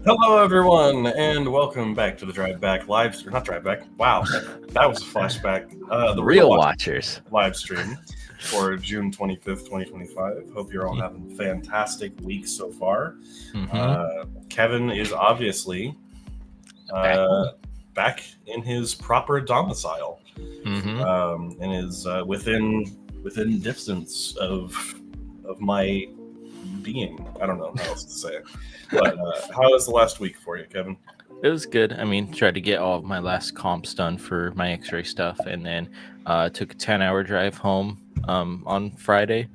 Hello, everyone, and welcome back to the Drive Back live, or not Drive Back. Wow, that was a flashback. The Real Real Watch watchers. live stream for June 25th, 2025. Hope you're all having a fantastic week so far. Kevin is obviously Back home. back in his proper domicile and is within distance of my being. I don't know how else to say it. But how was the last week for you, Kevin? It was good. I mean, tried to get all of my last comps done for my X-ray stuff, and then took a 10-hour drive home on Friday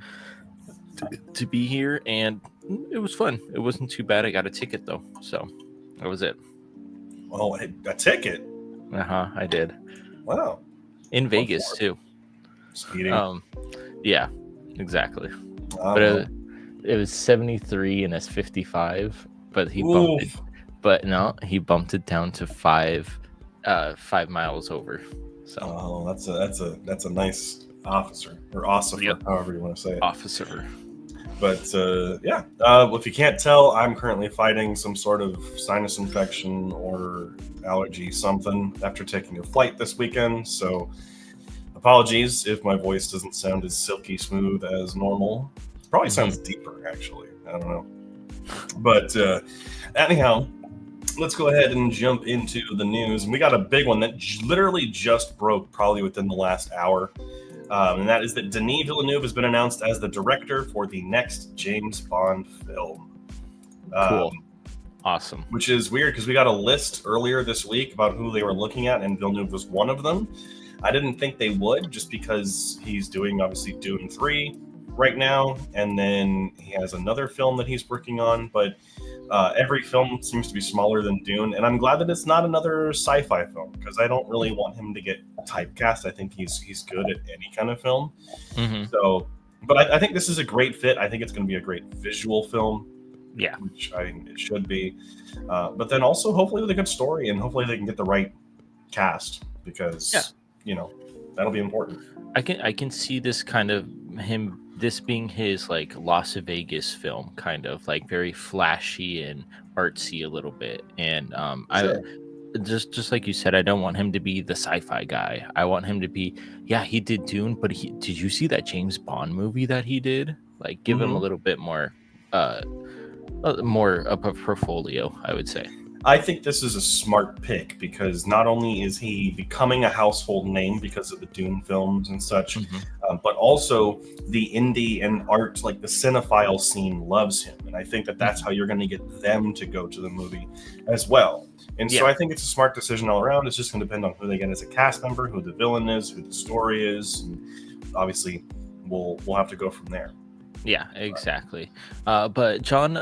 to be here, and it was fun. It wasn't too bad. I got a ticket though, so that was it. Oh, a ticket. I did Wow. in What Vegas for? too. Speeding. Yeah, exactly. I But don't it was 73 and it's 55, but he know. bumped it. But no, he bumped it down to 5 miles over. So Oh, that's a nice officer or officer, Yep. however you want to say it. officer. But yeah, if you can't tell, I'm currently fighting some sort of sinus infection or allergy, something, after taking a flight this weekend. So apologies if my voice doesn't sound as silky smooth as normal. Probably sounds deeper, actually. I don't know. But anyhow, let's go ahead and jump into the news. And we got a big one that literally just broke probably within the last hour. And that is that Denis Villeneuve has been announced as the director for the next James Bond film. Cool. Awesome. Which is weird because we got a list earlier this week about who they were looking at, and Villeneuve was one of them. I didn't think they would, just because he's doing, obviously, Dune 3 right now, and then he has another film that he's working on, but every film seems to be smaller than Dune, and I'm glad that it's not another sci-fi film, because I don't really want him to get typecast. I think he's good at any kind of film. So, but I think this is a great fit. I think it's going to be a great visual film. Yeah. Which I think it should be. But then also, hopefully, with a good story, and hopefully they can get the right cast, because that'll be important. I can see this kind of this being his like Las Vegas film, kind of like very flashy and artsy a little bit. And Sure. I just like you said, I don't want him to be the sci-fi guy. I want him to be, he did Dune, but did you see that James Bond movie that he did? Like, give him a little bit more of a portfolio, I would say. I think this is a smart pick, because not only is he becoming a household name because of the Dune films and such, but also the indie and art, like the cinephile scene, loves him. And I think that that's how you're going to get them to go to the movie as well. And so I think it's a smart decision all around. It's just going to depend on who they get as a cast member, who the villain is, who the story is. And obviously, we'll have to go from there. Yeah, exactly. But John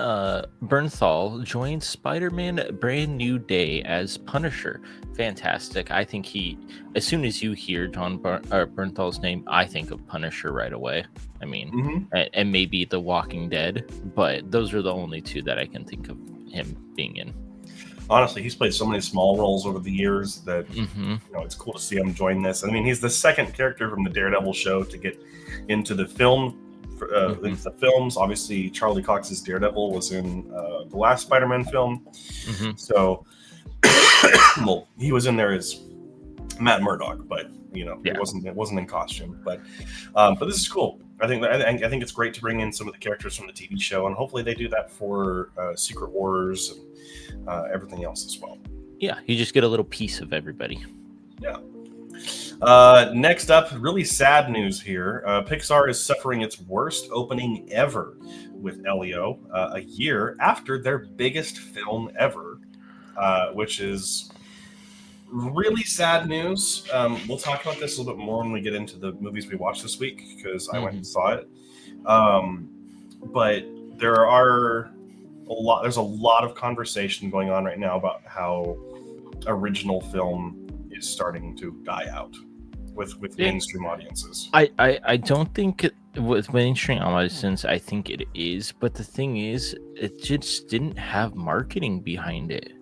Bernthal joined Spider-Man Brand New Day as Punisher. Fantastic. I think as soon as you hear John Bernthal's name, I think of Punisher right away. I mean, and maybe The Walking Dead, but those are the only two that I can think of him being in. Honestly, he's played so many small roles over the years that it's cool to see him join this. I mean, he's the second character from the Daredevil show to get into the film. The films, obviously, Charlie Cox's Daredevil was in the last Spider-Man film. So, well, he was in there as Matt Murdock, but it wasn't in costume. But this is cool. I think it's great to bring in some of the characters from the TV show, and hopefully they do that for Secret Wars and everything else as well. Yeah, you just get a little piece of everybody. Yeah. Next up, really sad news here. Pixar is suffering its worst opening ever with Elio, a year after their biggest film ever, which is really sad news. We'll talk about this a little bit more when we get into the movies we watched this week, because I went and saw it. But there's a lot of conversation going on right now about how original film is starting to die out with mainstream audiences. I don't think with mainstream audiences, I think it is, but the thing is, it just didn't have marketing behind it.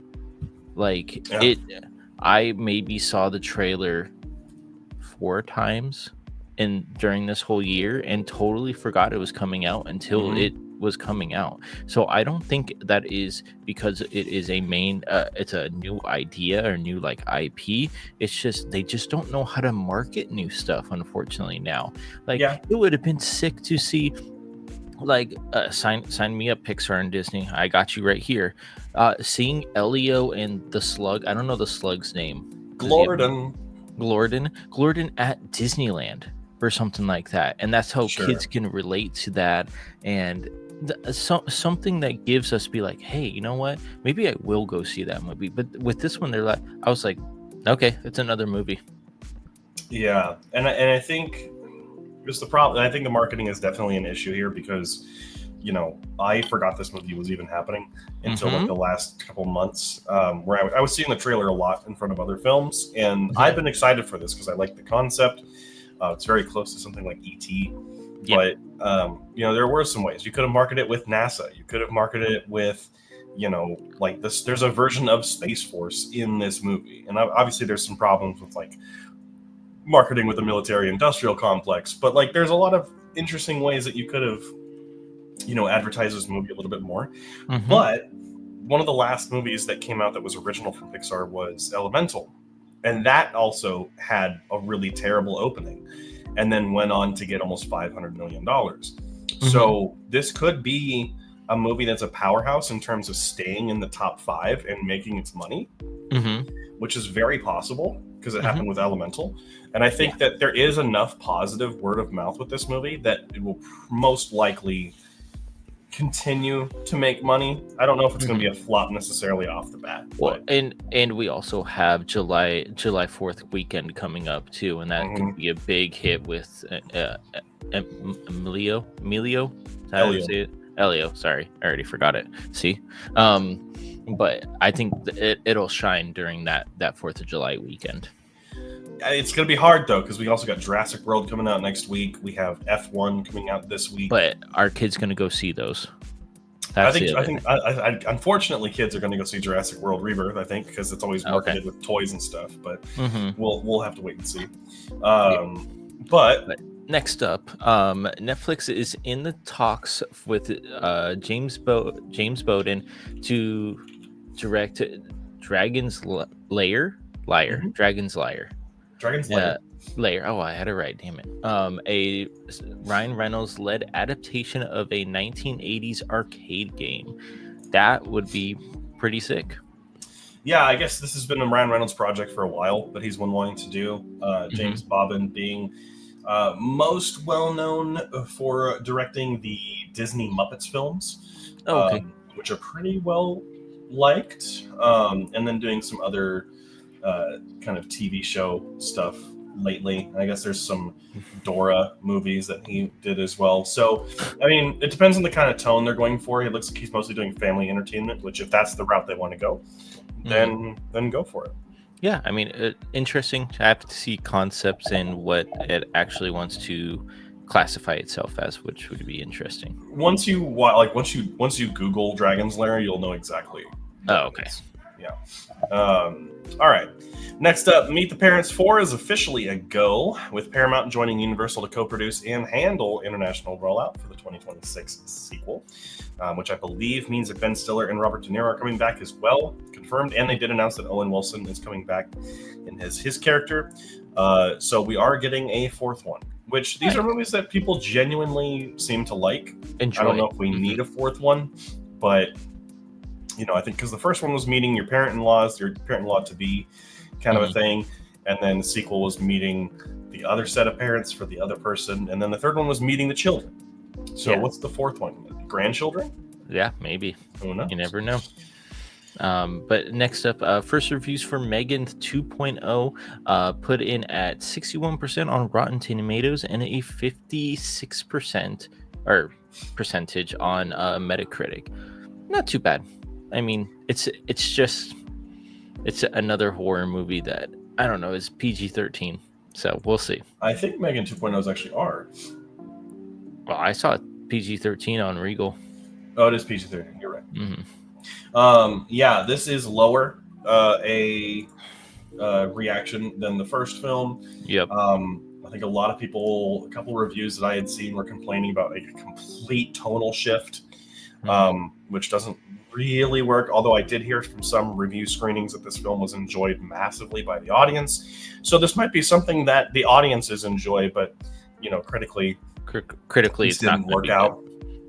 Like I maybe saw the trailer 4 times during this whole year and totally forgot it was coming out until it was coming out. So I don't think that is because it is a main it's a new idea or new like IP. It's just they just don't know how to market new stuff, unfortunately. Now, like, Yeah, it would have been sick to see, like, sign me up, Pixar and Disney, I got you right here. Seeing Elio and the slug, I don't know the slug's name because Glorden. Glorden at Disneyland or something like that, and that's how Sure. kids can relate to that. And something that gives us be like, hey, you know what, maybe I will go see that movie. But with this one, they're like, I was like, okay, it's another movie. Yeah, and I think just the problem. I think the marketing is definitely an issue here because, I forgot this movie was even happening until like Mm-hmm. the last couple months, where I was seeing the trailer a lot in front of other films, and Yeah. I've been excited for this because I like the concept. It's very close to something like ET, Yeah. but there were some ways you could have marketed it with NASA. You could have marketed it with, like this. There's a version of Space Force in this movie, and obviously there's some problems with like marketing with the military industrial complex, but like there's a lot of interesting ways that you could have advertised this movie a little bit more. Mm-hmm. But one of the last movies that came out that was original from Pixar was Elemental, and that also had a really terrible opening and then went on to get almost $500 million. Mm-hmm. So this could be a movie that's a powerhouse in terms of staying in the top 5 and making its money, Mm-hmm. which is very possible because it Mm-hmm. happened with Elemental. And I think that there is enough positive word of mouth with this movie that it will most likely continue to make money. I don't know if it's going to be a flop necessarily off the bat. Well, But and we also have July 4th weekend coming up too, and that could be a big hit with Emilio. Is that how you say it? Elio. Sorry, I already forgot it. See, but I think it'll shine during that 4th of July weekend. it's going to be hard though because we also got Jurassic World coming out next week. We have F1 coming out this week. But our kids gonna go see those? I think unfortunately kids are going to go see Jurassic World Rebirth. I think because it's always marketed with toys and stuff. But we'll have to wait and see. But next up, Netflix is in the talks with James Bowden to direct Dragon's Lair. Dragon's Lair. Dragon's Lair. Lair. Oh, I had it right. Damn it. A Ryan Reynolds led adaptation of a 1980s arcade game. That would be pretty sick. Yeah, I guess this has been a Ryan Reynolds project for a while that he's been wanting to do. James Bowden being most well known for directing the Disney Muppets films, which are pretty well liked, and then doing some other kind of TV show stuff lately. I guess there's some Dora movies that he did as well. So, I mean, it depends on the kind of tone they're going for. It looks like he's mostly doing family entertainment, which if that's the route they want to go, then go for it. Yeah, I mean, interesting to have to see concepts and what it actually wants to classify itself as, which would be interesting. Once you Google Dragon's Lair, you'll know exactly. Oh, okay. Yeah. All right. Next up, Meet the Parents 4 is officially a go, with Paramount joining Universal to co-produce and handle international rollout for the 2026 sequel, which I believe means that Ben Stiller and Robert De Niro are coming back as well, confirmed, and they did announce that Owen Wilson is coming back in his character. So we are getting a 4th one, which these are movies that people genuinely seem to like. Enjoy. I don't know if we need a 4th one, but I think because the first one was meeting your parent-in-law to be kind of a thing, and then the sequel was meeting the other set of parents for the other person, and then the third one was meeting the children. So what's the 4th one? Grandchildren? Yeah, maybe. Who knows? You never know. But next up, first reviews for Megan 2.0 put in at 61% on Rotten Tomatoes and a 56% or percentage on Metacritic. Not too bad. I mean, it's another horror movie that I don't know is PG-13. So we'll see. I think Megan 2.0 is actually R. Well, I saw PG-13 on Regal. Oh, it is PG-13. You're right. Yeah, this is lower a reaction than the first film. Yep. I think a couple reviews that I had seen were complaining about a complete tonal shift which doesn't really work. Although I did hear from some review screenings that this film was enjoyed massively by the audience. So this might be something that the audiences enjoy, but critically, it's didn't work out.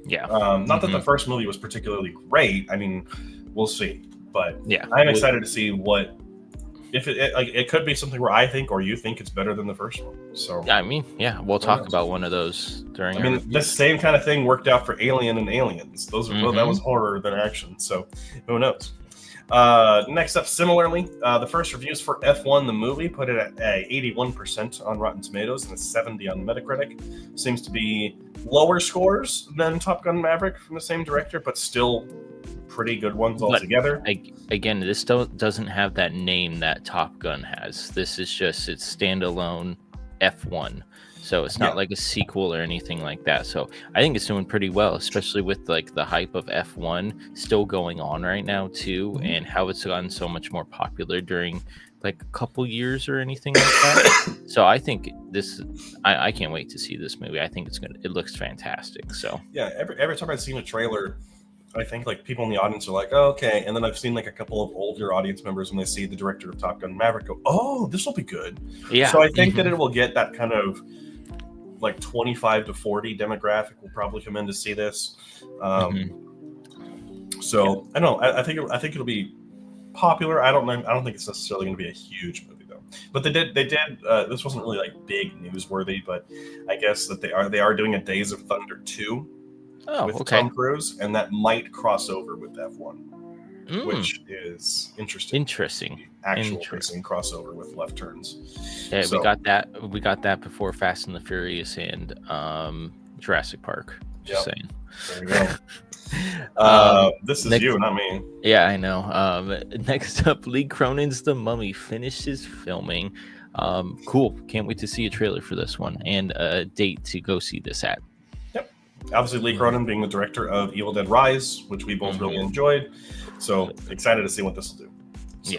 Yeah. Not that the first movie was particularly great. I mean, we'll see. But yeah, I'm excited to see what if it could be something where I think or you think it's better than the first one. So I mean, yeah, we'll talk about one of those during. I mean, the same kind of thing worked out for Alien and Aliens. Those were that was horror than action. So who knows? Next up, similarly, the first reviews for F1 the movie put it at 81% on Rotten Tomatoes and a 70 on Metacritic. Seems to be lower scores than Top Gun Maverick from the same director, but still pretty good ones altogether. Again, this doesn't have that name that Top Gun has. This is just its standalone F1. So it's not like a sequel or anything like that. So I think it's doing pretty well, especially with like the hype of F1 still going on right now too, and how it's gotten so much more popular during like a couple years or anything like that. So I think I can't wait to see this movie. I think it looks fantastic. So yeah, every time I've seen a trailer, I think like people in the audience are like, oh, okay. And then I've seen like a couple of older audience members when they see the director of Top Gun Maverick go, oh, this will be good. Yeah. So I think that it will get that kind of like 25 to 40 demographic will probably come in to see this. So I don't know. I think it'll be popular. I don't know. I don't think it's necessarily going to be a huge movie though. But they did. This wasn't really like big newsworthy, but I guess that they are doing a Days of Thunder 2. With Tom Cruise, and that might cross over with F1, which is interesting. Actual racing crossover with left turns. Yeah, so, we got that before Fast and the Furious and Jurassic Park. Just saying. There you go. This is you, not me. Yeah, I know. Next up, Lee Cronin's The Mummy finishes filming. Cool. Can't wait to see a trailer for this one and a date to go see this at. Obviously, Lee Cronin being the director of Evil Dead Rise, which we both really enjoyed. So excited to see what this will do. So,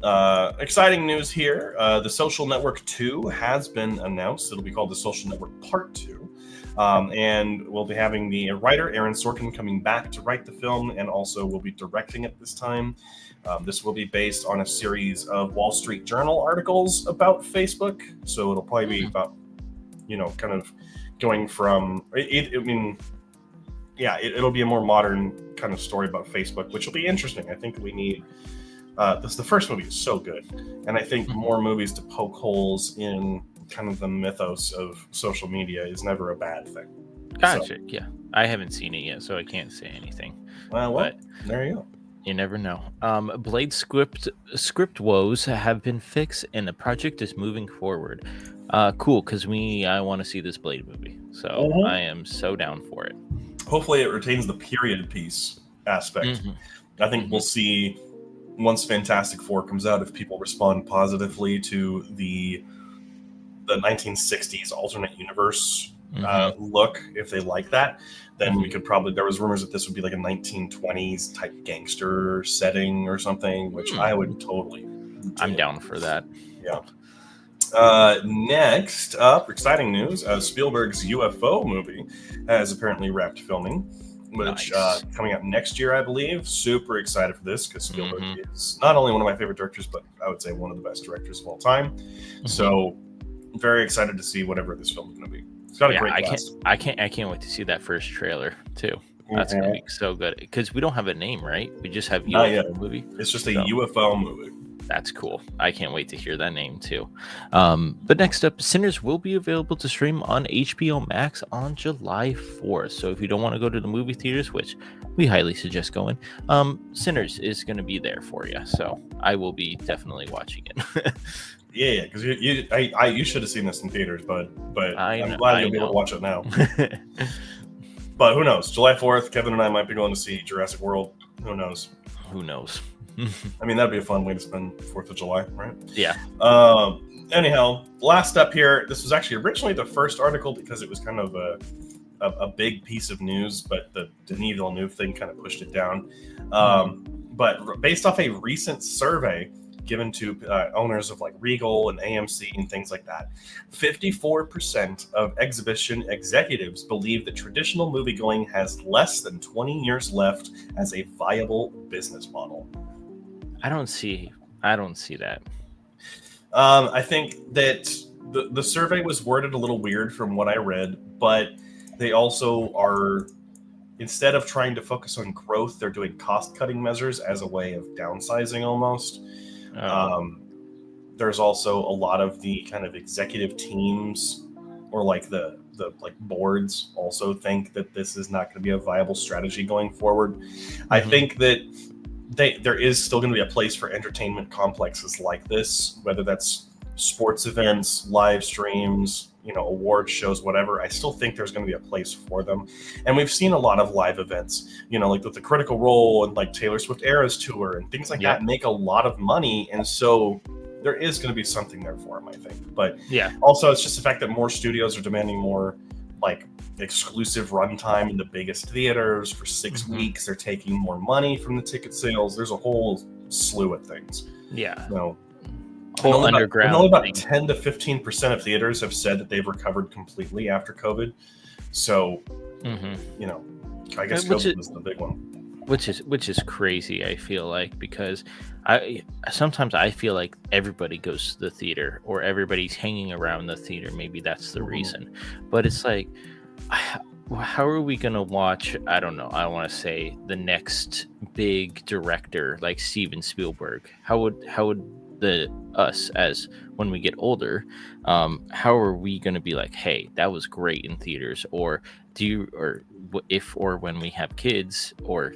yeah. Exciting news here. The Social Network 2 has been announced. It'll be called The Social Network Part 2. And we'll be having the writer, Aaron Sorkin, coming back to write the film, and also will be directing it this time. This will be based on a series of Wall Street Journal articles about Facebook. So it'll probably be about, kind of going from it'll be a more modern kind of story about Facebook, which will be interesting. I think we need the first movie is so good, and I think more movies to poke holes in kind of the mythos of social media is never a bad thing. Gotcha. So, yeah, I haven't seen it yet, so I can't say anything. Well, there you go. You never know. Blade script woes have been fixed, and the project is moving forward. Cool, because I want to see this Blade movie, so I am so down for it. Hopefully, it retains the period piece aspect. I think we'll see once Fantastic Four comes out, if people respond positively to the 1960s alternate universe look, if they like that, then we could probably. There was rumors that this would be like a 1920s type gangster setting or something, which I would totally. I'm down for that. Yeah. Next up, exciting news. Spielberg's UFO movie has apparently wrapped filming, which coming out next year, I believe. Super excited for this because Spielberg is not only one of my favorite directors, but I would say one of the best directors of all time. So very excited to see whatever this film is going to be. It's got a great cast. I can't wait to see that first trailer too. That's going to be so good because we don't have a name, right? We just have UFO movie. It's just a UFO movie. That's cool. I can't wait to hear that name too. But next up, Sinners will be available to stream on HBO Max on July 4th. So if you don't want to go to the movie theaters, which we highly suggest going, Sinners is going to be there for you. So I will be definitely watching it. Yeah, because you should have seen this in theaters, but I'm glad you'll be able to watch it now. But who knows? July 4th, Kevin and I might be going to see Jurassic World. Who knows? Who knows? I mean, that'd be a fun way to spend 4th of July, right? Yeah. Anyhow, last up here, this was actually originally the first article because it was kind of a big piece of news, but the Denis Villeneuve thing kind of pushed it down. But based off a recent survey, given to owners of like Regal and AMC and things like that, 54% of exhibition executives believe that traditional moviegoing has less than 20 years left as a viable business model. I don't see that. I think that the survey was worded a little weird from what I read, but they also are, instead of trying to focus on growth, they're doing cost-cutting measures as a way of downsizing almost. There's also a lot of the kind of executive teams or like the like boards also think that this is not going to be a viable strategy going forward. I think that there is still going to be a place for entertainment complexes like this, whether that's sports events, live streams, award shows, whatever. I still think there's going to be a place for them. And we've seen a lot of live events, like with the Critical Role and like Taylor Swift Eras Tour and things like that make a lot of money. And so there is going to be something there for them, I think. But also it's just the fact that more studios are demanding more like exclusive runtime in the biggest theaters for 6 weeks. They're taking more money from the ticket sales. There's a whole slew of things. Only about 10 to 15% of theaters have said that they've recovered completely after COVID. So, I guess COVID was the big one. Which is crazy, I feel like, because sometimes I feel like everybody goes to the theater or everybody's hanging around the theater. Maybe that's the reason. But it's like, how are we going to watch, I don't know, I want to say the next big director like Steven Spielberg? How would us as when we get older, how are we going to be like, hey, that was great in theaters? Or if when we have kids or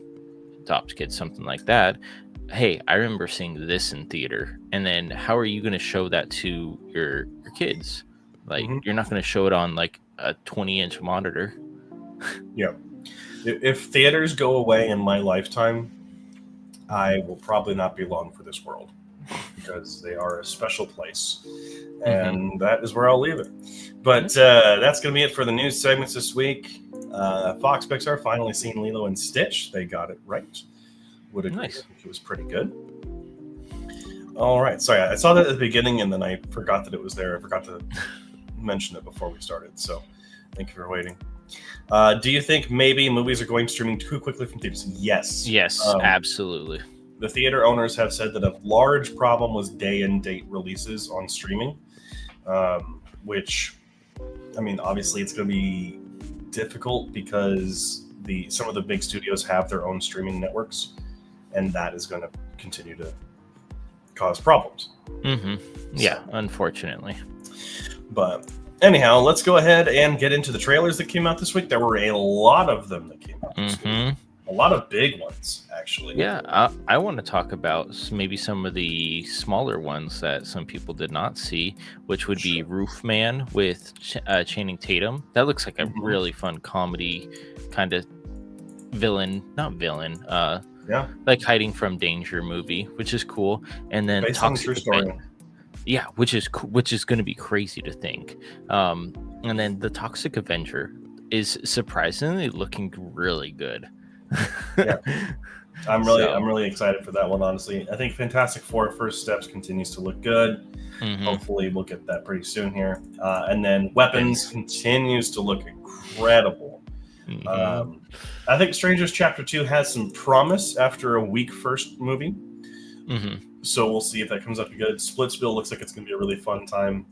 adopt kids, something like that, hey, I remember seeing this in theater. And then how are you going to show that to your kids? Like, you're not going to show it on like a 20-inch monitor. If theaters go away in my lifetime, I will probably not be long for this world, because they are a special place, and that is where I'll leave it. But that's going to be it for the news segments this week. Fox Pixar finally seen Lilo and Stitch. They got it right. Would agree. Nice. I think it was pretty good. All right. Sorry, I saw that at the beginning, and then I forgot that it was there. I forgot to mention it before we started. So thank you for waiting. Do you think maybe movies are going streaming too quickly from theaters? Yes. Yes, absolutely. The theater owners have said that a large problem was day and date releases on streaming, which, I mean, obviously it's going to be difficult because some of the big studios have their own streaming networks, and that is going to continue to cause problems. Unfortunately. But anyhow, let's go ahead and get into the trailers that came out this week. There were a lot of them that came out this week. A lot of big ones, actually. Yeah, I want to talk about maybe some of the smaller ones that some people did not see, which would be Roofman with Channing Tatum. That looks like a really fun comedy kind of like hiding from danger movie, which is cool. And then based on true story. Yeah, which is going to be crazy to think. And then the Toxic Avenger is surprisingly looking really good. I'm really excited for that one, honestly. I think Fantastic Four First Steps continues to look good. Hopefully we'll get that pretty soon here. And then Weapons continues to look incredible. I think Strangers Chapter 2 has some promise after a weak first movie. So we'll see if that comes up good. Splitsville looks like it's going to be a really fun time.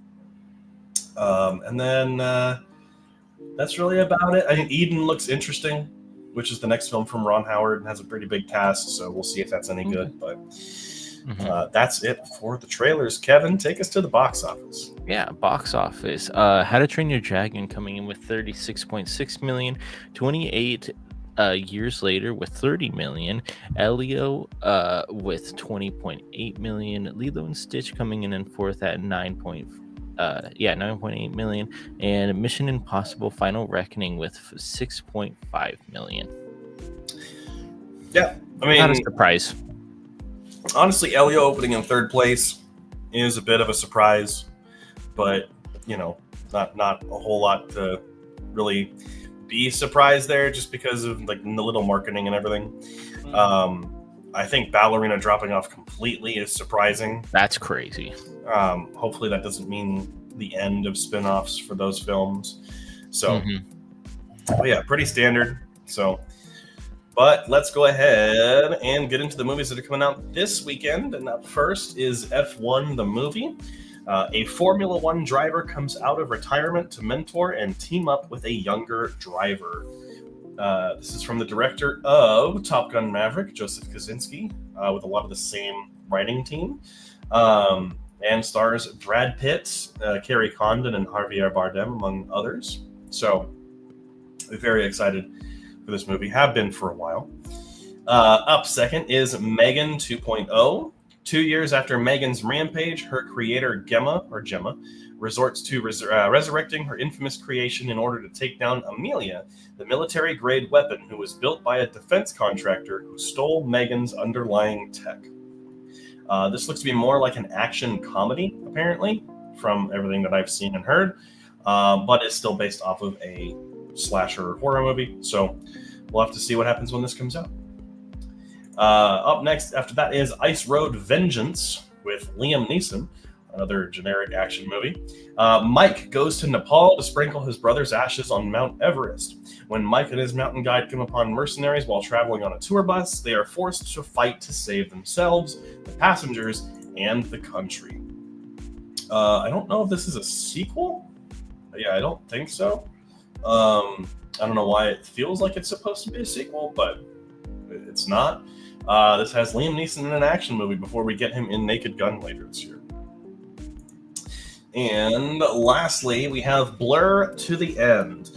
And then that's really about it. I think Eden looks interesting, which is the next film from Ron Howard and has a pretty big cast. So we'll see if that's any good. But that's it for the trailers. Kevin, take us to the box office. Yeah, box office. How to Train Your Dragon coming in with 36.6 million, 28 years later with 30 million, Elio with 20.8 million, Lilo and Stitch coming in fourth at 9.8 million, and Mission Impossible Final Reckoning with 6.5 million. Yeah, I mean, not a surprise. Honestly, Elio opening in third place is a bit of a surprise, but not a whole lot to really be surprised there, just because of like the little marketing and everything. I think Ballerina dropping off completely is surprising. That's crazy. Hopefully that doesn't mean the end of spin-offs for those films. So, but yeah, pretty standard. So, but let's go ahead and get into the movies that are coming out this weekend. And up first is F1 the movie. A Formula One driver comes out of retirement to mentor and team up with a younger driver. This is from the director of Top Gun Maverick, Joseph Kosinski, with a lot of the same writing team, and stars Brad Pitt, Kerry Condon, and Javier Bardem, among others. So, very excited for this movie. Have been for a while. Up second is Megan 2.0. 2 years after Megan's rampage, her creator Gemma resorts to resurrecting her infamous creation in order to take down Amelia, the military-grade weapon who was built by a defense contractor who stole Megan's underlying tech. This looks to be more like an action comedy, apparently, from everything that I've seen and heard, but it's still based off of a slasher horror movie, so we'll have to see what happens when this comes out. Up next, after that, is Ice Road Vengeance with Liam Neeson, another generic action movie. Mike goes to Nepal to sprinkle his brother's ashes on Mount Everest. When Mike and his mountain guide come upon mercenaries while traveling on a tour bus, they are forced to fight to save themselves, the passengers, and the country. I don't know if this is a sequel. Yeah, I don't think so. I don't know why it feels like it's supposed to be a sequel, but it's not. This has Liam Neeson in an action movie before we get him in Naked Gun later this year. And lastly, we have Blur to the End.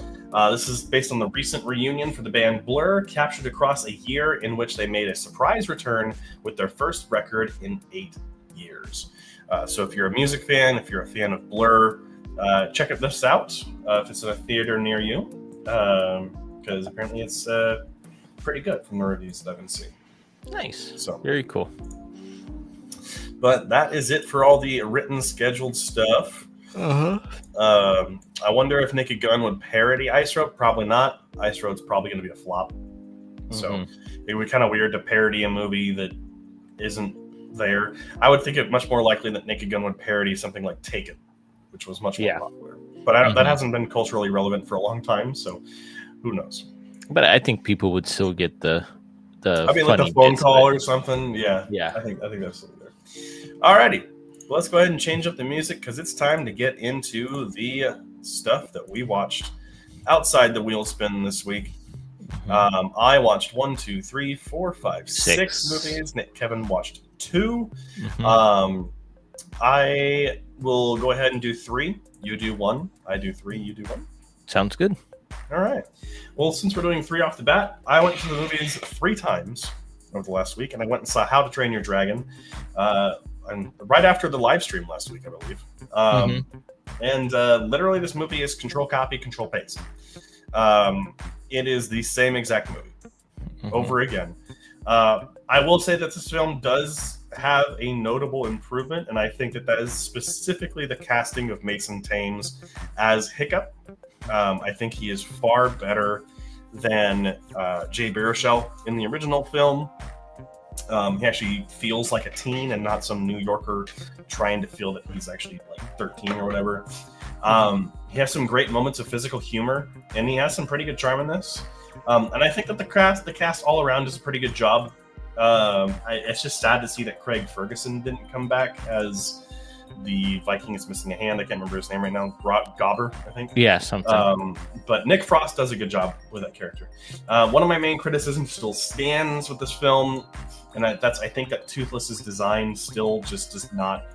This is based on the recent reunion for the band Blur, captured across a year in which they made a surprise return with their first record in 8 years. So if you're a music fan, if you're a fan of Blur, check this out if it's in a theater near you, because apparently it's pretty good from the reviews that I've been seeing. Nice. So very cool. But that is it for all the written scheduled stuff. Uh-huh. I wonder if Naked Gun would parody Ice Road. Probably not. Ice Road's probably going to be a flop. So it would be kind of weird to parody a movie that isn't there. I would think it much more likely that Naked Gun would parody something like Taken, which was much more popular. But that hasn't been culturally relevant for a long time, so who knows? But I think people would still get the I mean, like the phone call or something. Yeah. Yeah. I think that's something there. Alrighty. Well, let's go ahead and change up the music because it's time to get into the stuff that we watched outside the wheel spin this week. I watched 1, 2, 3, 4, 5, 6 movies. Kevin watched 2. I will go ahead and do 3. You do 1. I do 3. You do 1. Sounds good. All right. Well, since we're doing 3 off the bat, I went to the movies 3 times over the last week, and I went and saw How to Train Your Dragon, and right after the live stream last week, I believe. And literally, this movie is control copy, control paste. It is the same exact movie over again. I will say that this film does have a notable improvement, and I think that is specifically the casting of Mason Thames as Hiccup. I think he is far better than Jay Baruchel in the original film. He actually feels like a teen and not some New Yorker trying to feel that he's actually like 13 or whatever. He has some great moments of physical humor, and he has some pretty good charm in this. And I think that the cast all around does a pretty good job. It's just sad to see that Craig Ferguson didn't come back as the Viking is missing a hand. I can't remember his name right now. Gobber, I think. Yeah, something. But Nick Frost does a good job with that character. One of my main criticisms still stands with this film, and I think that Toothless's design still just does not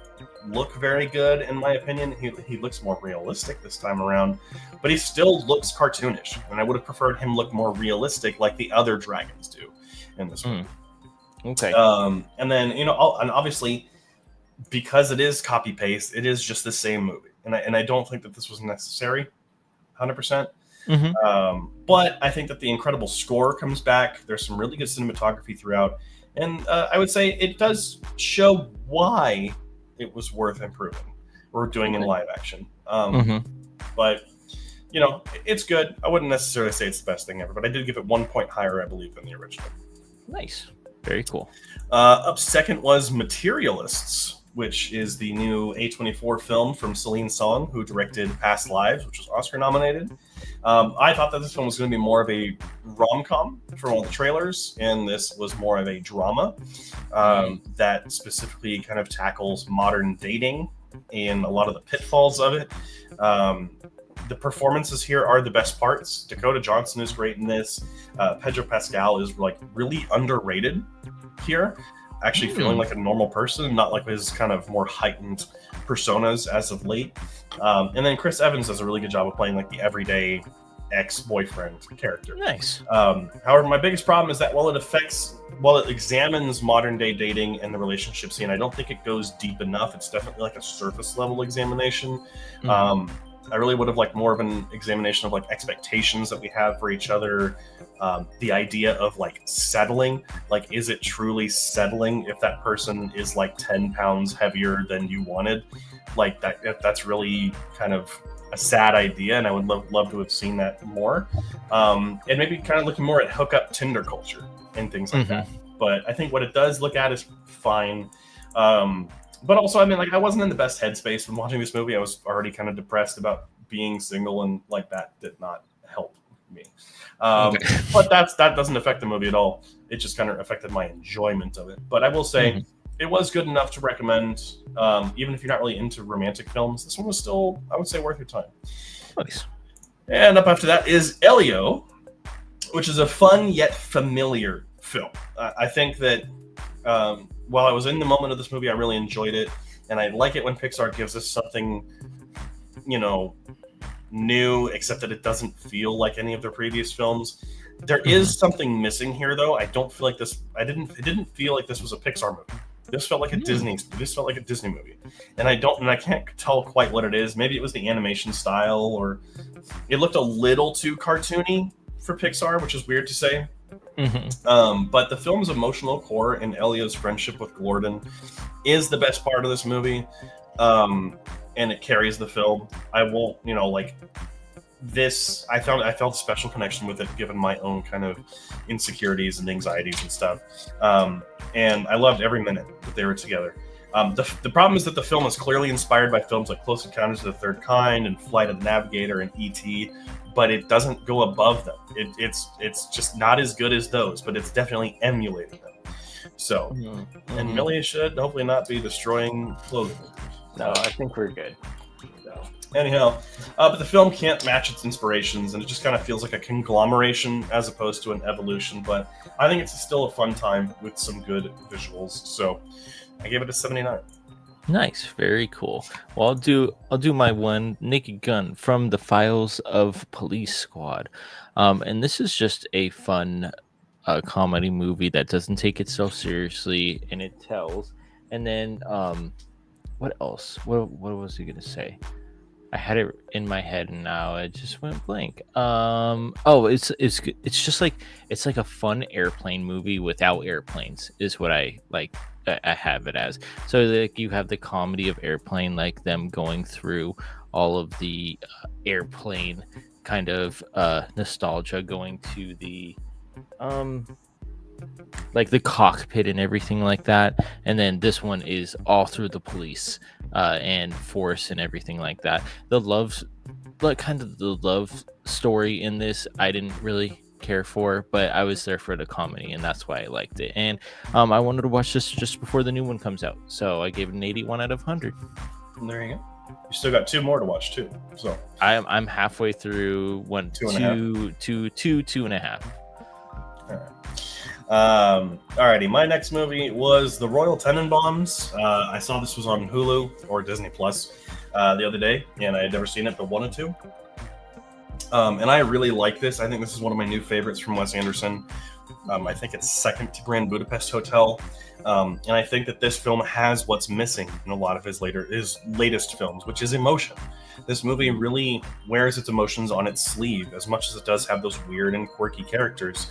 look very good, in my opinion. He looks more realistic this time around, but he still looks cartoonish, and I would have preferred him look more realistic like the other dragons do in this movie. Okay. And then, and obviously, because it is copy paste, it is just the same movie, and I don't think that this was necessary, 100%. But I think that the incredible score comes back. There's some really good cinematography throughout, and I would say it does show why it was worth improving or doing in live action. But it's good. I wouldn't necessarily say it's the best thing ever, but I did give it 1 point higher, I believe, than the original. Nice. Very cool. Up second was Materialists, which is the new A24 film from Celine Song, who directed Past Lives, which was Oscar nominated. I thought that this film was going to be more of a rom-com from all the trailers, and this was more of a drama that specifically kind of tackles modern dating and a lot of the pitfalls of it. The performances here are the best parts. Dakota Johnson is great in this. Pedro Pascal is like really underrated here, actually feeling like a normal person, not like his kind of more heightened personas as of late. And then Chris Evans does a really good job of playing like the everyday ex-boyfriend character. Nice. However, my biggest problem is that while it examines modern day dating and the relationship scene, I don't think it goes deep enough. It's definitely like a surface level examination. I really would have liked more of an examination of like expectations that we have for each other. The idea of like settling, like, is it truly settling if that person is like 10 pounds heavier than you wanted? Like that's really kind of a sad idea, and I would love to have seen that more. And maybe kind of looking more at hookup Tinder culture and things like that. But I think what it does look at is fine. But also, I mean, like, I wasn't in the best headspace when watching this movie. I was already kind of depressed about being single, and like that did not help me. But that doesn't affect the movie at all. It just kind of affected my enjoyment of it. But I will say it was good enough to recommend, even if you're not really into romantic films. This one was still, I would say, worth your time. Nice. And up after that is Elio, which is a fun yet familiar film. I think that while I was in the moment of this movie, I really enjoyed it, and I like it when Pixar gives us something, new, except that it doesn't feel like any of their previous films. There is something missing here, though. I don't feel like this. It didn't feel like this was a Pixar movie. This felt like a Disney. This felt like a Disney movie, and I can't tell quite what it is. Maybe it was the animation style, or it looked a little too cartoony for Pixar, which is weird to say. But the film's emotional core and Elio's friendship with Gordon is the best part of this movie, and it carries the film. I won't, this. I felt a special connection with it, given my own kind of insecurities and anxieties and stuff. And I loved every minute that they were together. The problem is that the film is clearly inspired by films like Close Encounters of the Third Kind and Flight of the Navigator and E.T., but it doesn't go above them. It's just not as good as those, but it's definitely emulating them. So, and Millie should hopefully not be destroying clothing. No, I think we're good. So, anyhow, but the film can't match its inspirations, and it just kind of feels like a conglomeration as opposed to an evolution. But I think it's still a fun time with some good visuals. So, I gave it a 79. Nice, very cool. Well, I'll do my one, Naked Gun, from the Files of Police Squad, and this is just a fun comedy movie that doesn't take itself seriously, and it tells. And then what else? What was he gonna say? I had it in my head and now it just went blank. It's just like, it's like a fun airplane movie without airplanes is what I like. I have it as. So like you have the comedy of Airplane, like them going through all of the airplane kind of nostalgia, going to the like the cockpit and everything like that, and then this one is all through the police and force and everything like that. The love story in this I didn't really care for, but I was there for the comedy, and that's why I liked it. And I wanted to watch this just before the new one comes out, so I gave it an 81 out of 100. There you go. You still got two more to watch too. So I'm halfway through two and a half. Alrighty, my next movie was The Royal Tenenbaums. I saw this was on Hulu or Disney Plus the other day, and I had never seen it but wanted to. And I really like this. I think this is one of my new favorites from Wes Anderson. I think it's second to Grand Budapest Hotel. And I think that this film has what's missing in a lot of his latest films, which is emotion. This movie really wears its emotions on its sleeve, as much as it does have those weird and quirky characters.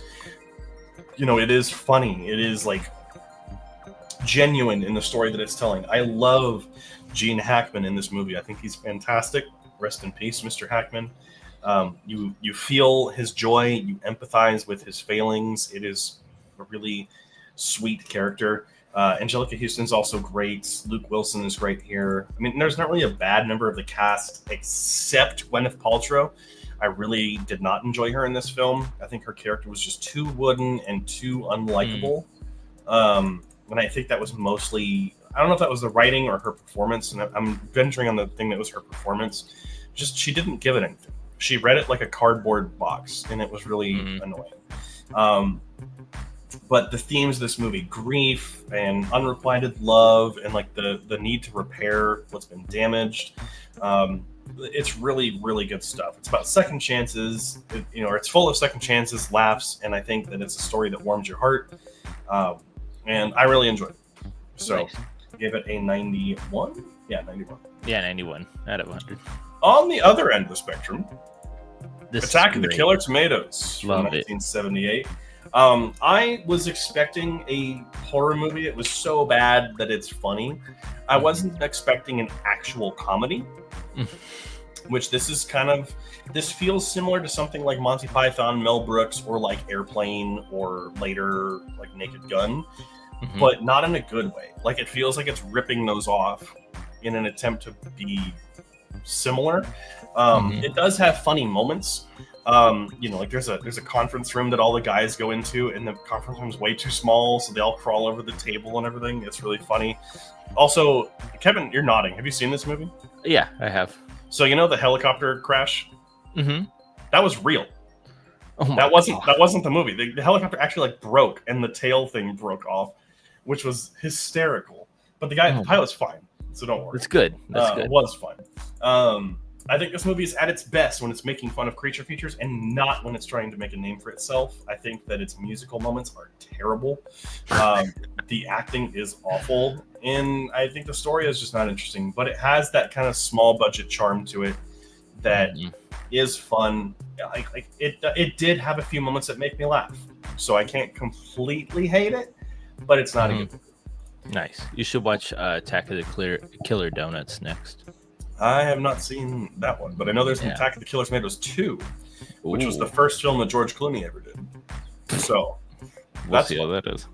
It is funny. It is like genuine in the story that it's telling. I love Gene Hackman in this movie. I think he's fantastic. Rest in peace, Mr. Hackman. You feel his joy. You empathize with his failings. It is a really sweet character. Angelica Houston's also great. Luke Wilson is great here. I mean, there's not really a bad member of the cast except Gwyneth Paltrow. I really did not enjoy her in this film. I think her character was just too wooden and too unlikable. And I think that was mostly, I don't know if that was the writing or her performance, and I'm venturing on the thing that was her performance. Just, she didn't give it anything. She read it like a cardboard box, and it was really annoying. But the themes of this movie, grief and unrequited love, and like the need to repair what's been damaged, it's really, really good stuff. It's about second chances, it's full of second chances, laughs, and I think that it's a story that warms your heart. And I really enjoyed it. So nice. Give it a 91. Yeah, 91. Yeah, 91 out of 100. On the other end of the spectrum, Attack of the Killer Tomatoes from 1978. I was expecting a horror movie. It was so bad that it's funny. I wasn't expecting an actual comedy, which this feels similar to something like Monty Python, Mel Brooks, or like Airplane, or later like Naked Gun, but not in a good way. Like, it feels like it's ripping those off in an attempt to be similar. It does have funny moments. Like there's a conference room that all the guys go into, and the conference room's way too small, so they all crawl over the table and everything. It's really funny. Also, Kevin, you're nodding. Have you seen this movie? Yeah, I have. So the helicopter crash? That was real. Oh that wasn't the movie. The helicopter actually broke, and the tail thing broke off, which was hysterical. But the pilot's fine, so don't worry. It's good. That's good. It was fine. I think this movie is at its best when it's making fun of creature features and not when it's trying to make a name for itself. I think that its musical moments are terrible. The acting is awful, and I think the story is just not interesting. But it has that kind of small budget charm to it that is fun. It did have a few moments that make me laugh, so I can't completely hate it, but it's not a good movie. Nice. You should watch Attack of the Killer Donuts next. I have not seen that one, but I know there's an Attack of the Killer Tomatoes 2, which was the first film that George Clooney ever did. So we'll see how that is.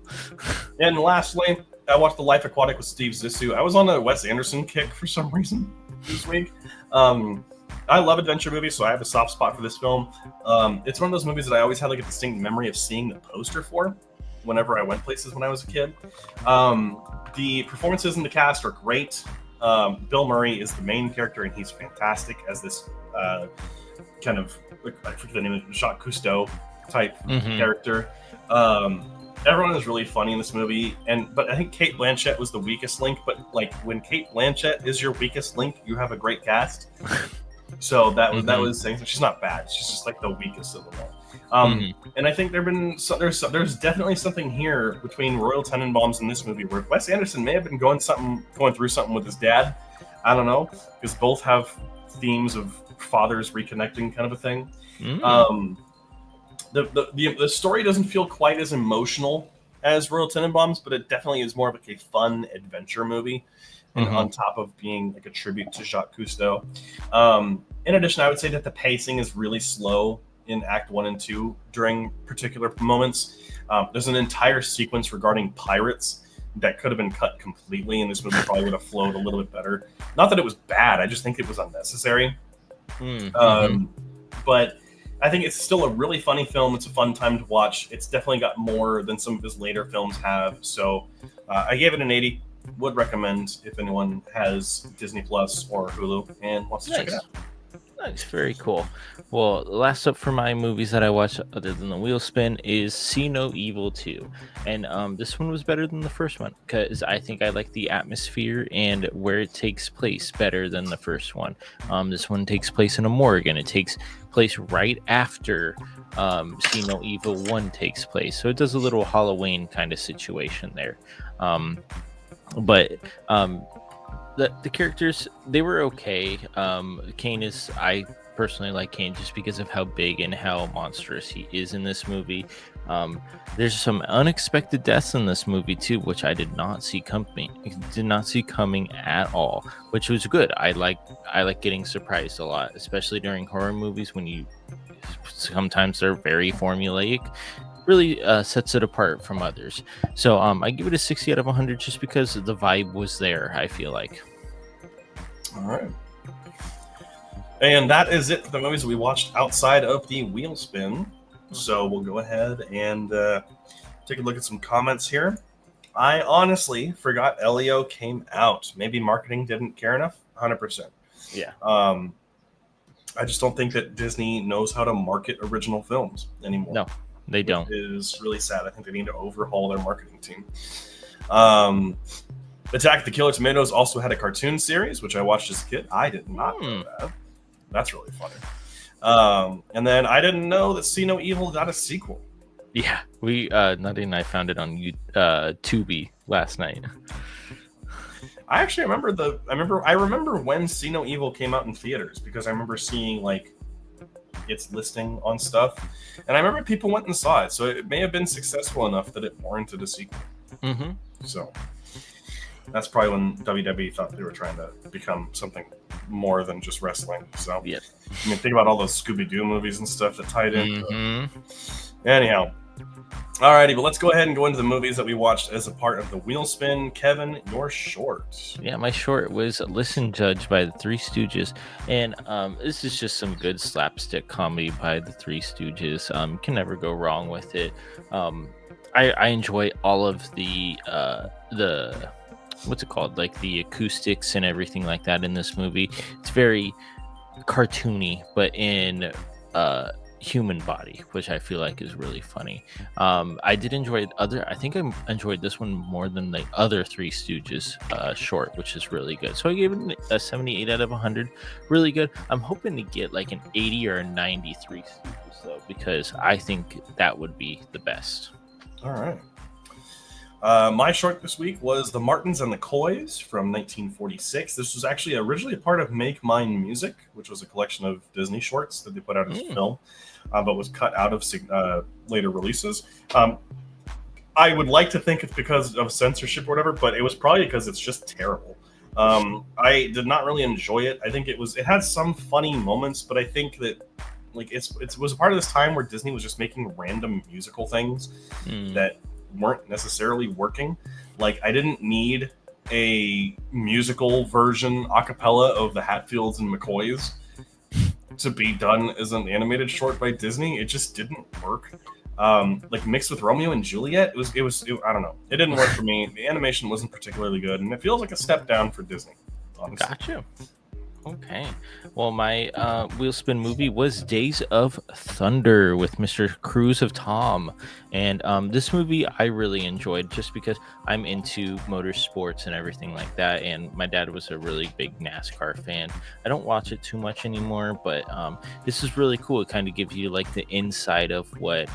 And lastly, I watched The Life Aquatic with Steve Zissou. I was on a Wes Anderson kick for some reason this week. I love adventure movies, so I have a soft spot for this film. It's one of those movies that I always had a distinct memory of seeing the poster for whenever I went places when I was a kid. The performances in the cast are great. Bill Murray is the main character, and he's fantastic as this kind of, I forget the name of it, Jacques Cousteau type character. Everyone is really funny in this movie, but I think Cate Blanchett was the weakest link. But when Cate Blanchett is your weakest link, you have a great cast. So that was saying she's not bad. She's just the weakest of them all. And I think there's definitely something here between Royal Tenenbaums and this movie where Wes Anderson may have been going through something with his dad. I don't know, because both have themes of fathers reconnecting, kind of a thing. The story doesn't feel quite as emotional as Royal Tenenbaums, but it definitely is more of a fun adventure movie. And on top of being a tribute to Jacques Cousteau. In addition, I would say that the pacing is really slow in Act 1 and 2 during particular moments. There's an entire sequence regarding pirates that could have been cut completely, and this movie probably would have flowed a little bit better. Not that it was bad, I just think it was unnecessary. But I think it's still a really funny film. It's a fun time to watch. It's definitely got more than some of his later films have. So I gave it an 80. Would recommend if anyone has Disney Plus or Hulu and wants to check it out. Nice, very cool. Well, last up for my movies that I watched other than The Wheel Spin is See No Evil 2. And this one was better than the first one because I think I like the atmosphere and where it takes place better than the first one. This one takes place in a morgue, and it takes place right after See No Evil 1 takes place. So it does a little Halloween kind of situation there. But the characters, they were okay. Kane I personally like Kane just because of how big and how monstrous he is in this movie. There's some unexpected deaths in this movie too, which I did not see coming at all, which was good. I like getting surprised a lot, especially during horror movies when sometimes they're very formulaic. really sets it apart from others. So I give it a 60 out of 100 just because the vibe was there, I feel like. All right. And that is it for the movies we watched outside of the wheel spin. So we'll go ahead and take a look at some comments here. I honestly forgot Elio came out. Maybe marketing didn't care enough. 100%. Yeah. I just don't think that Disney knows how to market original films anymore. No, they don't. It is really sad. I think they need to overhaul their marketing team. Attack the Killer Tomatoes also had a cartoon series, which I watched as a kid. I did not know that. That's really funny. And then I didn't know that See No Evil got a sequel. Yeah, we Nutty and I found it on Tubi last night. I actually remember when See No Evil came out in theaters because I remember seeing like its listing on stuff, and I remember people went and saw it, so it may have been successful enough that it warranted a sequel. Mm-hmm. So that's probably when WWE thought they were trying to become something more than just wrestling. So yeah, I mean, think about all those Scooby-Doo movies and stuff that tied in. Mm-hmm. Anyhow. Alrighty, but let's go ahead and go into the movies that we watched as a part of the wheel spin. Kevin, your short. Yeah, my short was Listen Judge by the Three Stooges. And this is just some good slapstick comedy by the Three Stooges. Can never go wrong with it. I enjoy all of the what's it called? Like the acoustics and everything like that in this movie. It's very cartoony, but in human body, which I feel like is really funny. I did enjoy I think I enjoyed this one more than the other Three Stooges short, which is really good. So I gave it a 78 out of 100. Really good. I'm hoping to get like an 80 or a 90 Three Stooges though, because I think that would be the best. All right. My short this week was The Martins and the Coys from 1946. This was actually originally a part of Make Mine Music, which was a collection of Disney shorts that they put out as a film, but was cut out of later releases. I would like to think it's because of censorship or whatever, but it was probably because it's just terrible. I did not really enjoy it. I think it had some funny moments, but I think that like it was a part of this time where Disney was just making random musical things that weren't necessarily working. Like I didn't need a musical version a cappella of the Hatfields and McCoys to be done as an animated short by Disney. It just didn't work. Like mixed with Romeo and Juliet, it was I don't know. It didn't work for me. The animation wasn't particularly good, and it feels like a step down for Disney, honestly. Gotcha. Okay. Well, my wheel spin movie was Days of Thunder with Mr. Cruise of Tom. And this movie I really enjoyed just because I'm into motorsports and everything like that. And my dad was a really big NASCAR fan. I don't watch it too much anymore, but this is really cool. It kind of gives you like the inside of what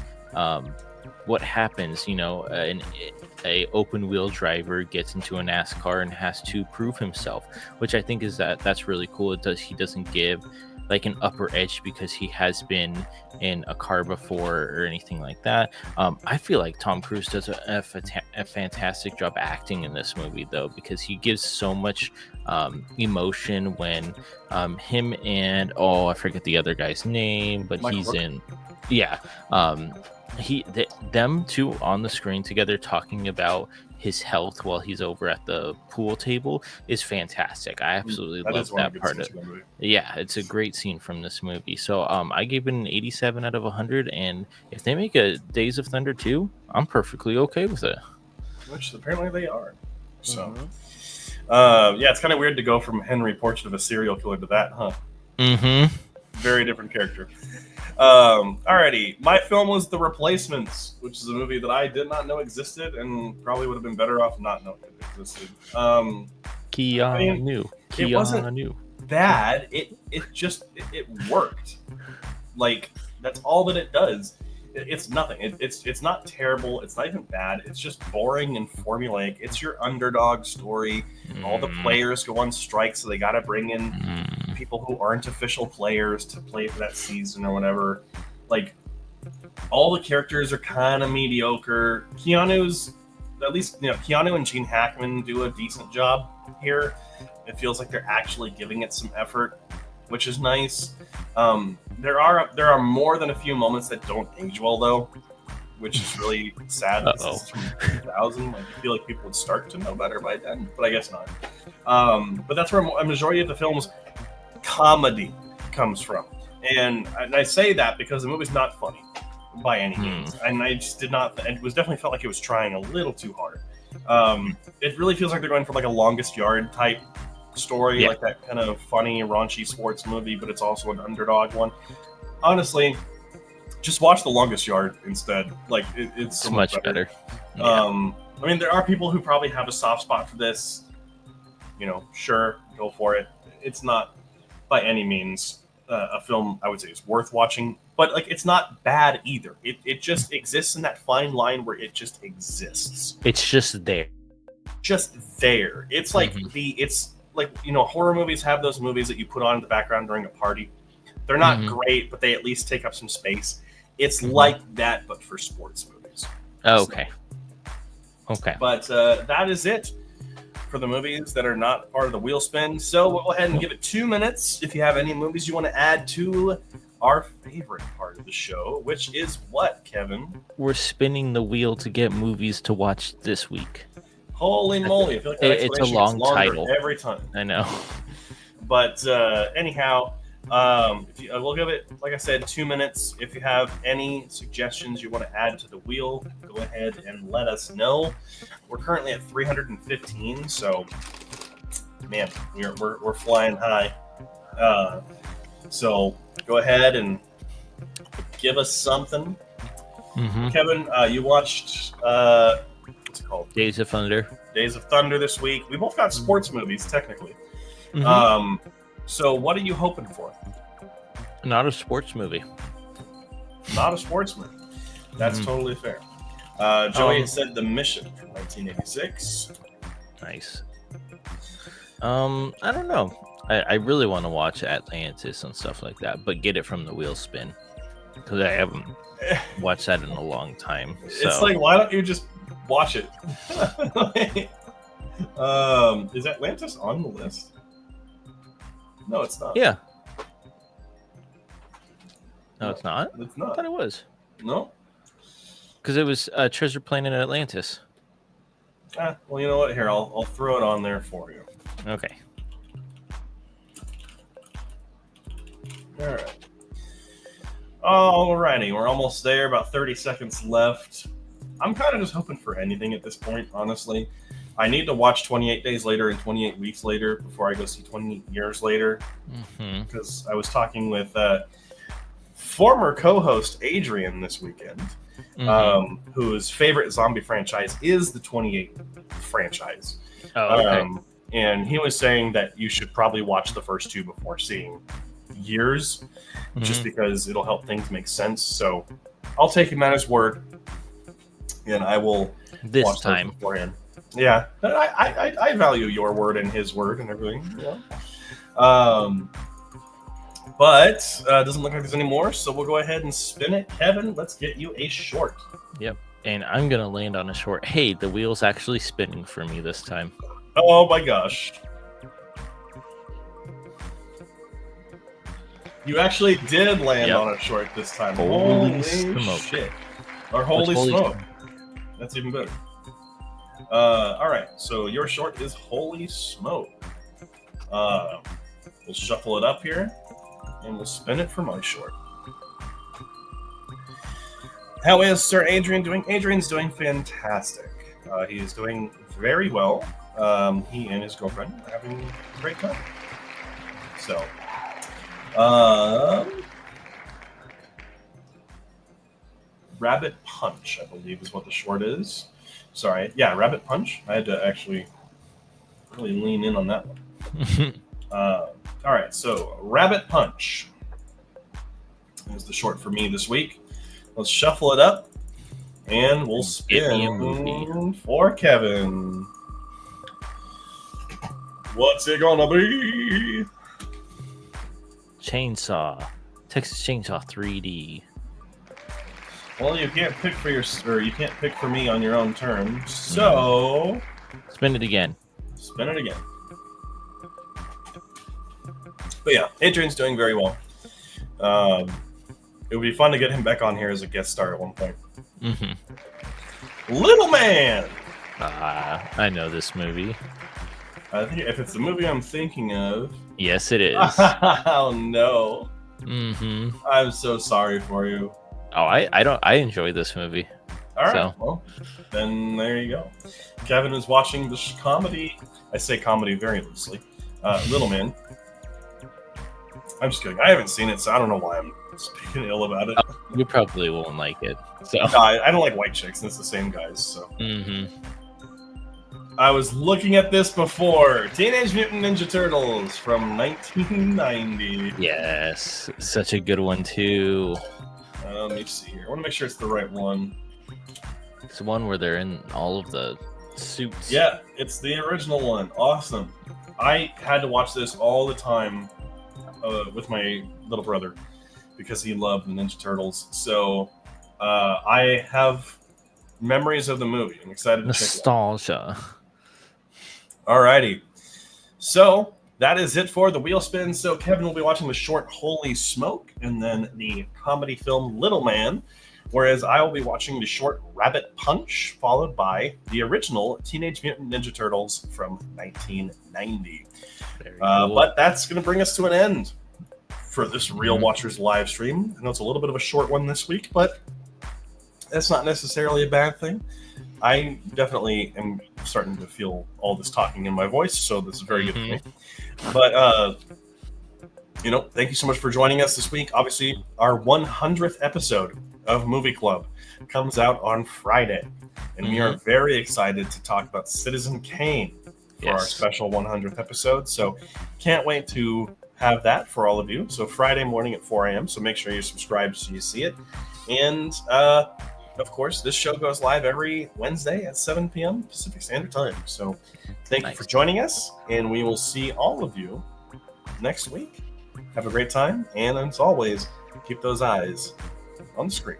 happens, a open wheel driver gets into a NASCAR and has to prove himself, which I think that's really cool. He doesn't give like an upper edge because he has been in a car before or anything like that. I feel like Tom Cruise does a fantastic job acting in this movie though, because he gives so much emotion when him and I forget the other guy's name, but Michael he's Rourke. Them two on the screen together talking about his health while he's over at the pool table is fantastic. I absolutely love that part of it. Yeah, it's a great scene from this movie. So I gave it an 87 out of 100, and if they make a Days of Thunder 2, I'm perfectly okay with it. Which apparently they are. So yeah, it's kind of weird to go from Henry Portrait of a Serial Killer to that, huh? Mm-hmm. Very different character. Alrighty, my film was The Replacements, which is a movie that I did not know existed and probably would have been better off not knowing it existed. Keanu. It wasn't bad. It worked. Like that's all that it does. It's nothing. It's not terrible. It's not even bad. It's just boring and formulaic. It's your underdog story. All the players go on strike, so they got to bring in people who aren't official players to play for that season or whatever. Like, all the characters are kind of mediocre. Keanu and Gene Hackman do a decent job here. It feels like they're actually giving it some effort, which is nice. There are more than a few moments that don't age well, though. which is really sad. This is from 2000. Like, I feel like people would start to know better by then, but I guess not. But that's where a majority of the film's comedy comes from. And I say that because the movie's not funny by any means. And I just did not, it was definitely felt like it was trying a little too hard. It really feels like they're going for like a Longest Yard type story, like that kind of funny, raunchy sports movie, but it's also an underdog one. Honestly, just watch The Longest Yard instead. Like, it's so much better. I mean, there are people who probably have a soft spot for this. You know, sure, go for it. It's not by any means a film I would say is worth watching, but like it's not bad either. It just exists in that fine line where it just exists. It's just there. Just there. It's like it's like, you know, horror movies have those movies that you put on in the background during a party. They're not great, but they at least take up some space. It's like that, but for sports movies. Oh, okay. Okay. But that is it for the movies that are not part of the wheel spin. So we'll go ahead and give it 2 minutes if you have any movies you want to add to our favorite part of the show, which is what, Kevin? We're spinning the wheel to get movies to watch this week. Holy moly. I feel like that it's a long title every time. I know. But anyhow, we'll give it, like I said, 2 minutes. If you have any suggestions you want to add to the wheel, go ahead and let us know. We're currently at 315, so man, we're flying high. So go ahead and give us something. Kevin, you watched what's it called? Days of Thunder. Days of Thunder this week. We both got sports movies, technically. So what are you hoping for? Not a sports movie. Not a sports movie. That's totally fair. Joey said The Mission from 1986. Nice. I don't know. I really want to watch Atlantis and stuff like that, but get it from the wheel spin because I haven't watched that in a long time. So. It's like, why don't you just watch it? Is Atlantis on the list? No, it's not. Yeah. No, it's not. It's not. I thought it was. No. Because it was Treasure Planet Atlantis. Well, you know what? Here, I'll throw it on there for you. Okay. All righty. We're almost there. About 30 seconds left. I'm kind of just hoping for anything at this point, honestly. I need to watch 28 Days Later and 28 Weeks Later before I go see 28 Years Later. Because I was talking with former co-host Adrian this weekend, whose favorite zombie franchise is the 28 franchise. Oh, okay. And he was saying that you should probably watch the first two before seeing Years, just because it'll help things make sense. So I'll take him at his word, and I will watch time beforehand. Yeah, I value your word and his word and everything. Yeah. But it doesn't look like there's any more, so we'll go ahead and spin it. Kevin, let's get you a short. Yep, and I'm going to land on a short. Hey, the wheel's actually spinning for me this time. Oh my gosh. You actually did land on a short this time. Holy shit. Or holy smoke. That's even better. All right, so your short is Holy Smoke. We'll shuffle it up here, and we'll spin it for my short. How is Sir Adrian doing? Adrian's doing fantastic. He is doing very well. He and his girlfriend are having a great time. So, Rabbit Punch, I believe, is what the short is. Sorry, yeah, Rabbit Punch. I had to actually really lean in on that one. All right, so Rabbit Punch is the short for me this week. Let's shuffle it up, and we'll spin for Kevin. What's it gonna be? Chainsaw. Texas Chainsaw 3D. Well, you can't pick for you can't pick for me on your own terms. So spin it again. Spin it again. But yeah, Adrian's doing very well. It would be fun to get him back on here as a guest star at one point. Little Man. I know this movie. I think if it's the movie I'm thinking of. Yes, it is. Oh no. Mm-hmm. I'm so sorry for you. Oh, I enjoy this movie. All right. So. Well, then there you go. Kevin is watching this comedy. I say comedy very loosely. Little Man. I'm just kidding. I haven't seen it, so I don't know why I'm speaking ill about it. You probably won't like it. So. No, I don't like white chicks, and it's the same guys. So. I was looking at this before. Teenage Mutant Ninja Turtles from 1990. Yes, such a good one too. Let me see here. I want to make sure it's the right one. It's the one where they're in all of the suits. Yeah, it's the original one. Awesome. I had to watch this all the time with my little brother because he loved the Ninja Turtles. So I have memories of the movie. I'm excited to Nostalgia. check it out. Alrighty. So that is it for the wheel spin. So Kevin will be watching the short Holy Smoke and then the comedy film Little Man, whereas I will be watching the short Rabbit Punch, followed by the original Teenage Mutant Ninja Turtles from 1990. Cool. But that's going to bring us to an end for this Real Watchers live stream. I know it's a little bit of a short one this week, but that's not necessarily a bad thing. I definitely am starting to feel all this talking in my voice, so this is very good for me. But, thank you so much for joining us this week. Obviously, our 100th episode of Movie Club comes out on Friday, and we are very excited to talk about Citizen Kane for our special 100th episode. So can't wait to have that for all of you. So Friday morning at 4 a.m., so make sure you're subscribed so you see it. And, of course, this show goes live every Wednesday at 7 p.m. Pacific Standard Time. So thank you for joining us, and we will see all of you next week. Have a great time, and as always, keep those eyes on the screen.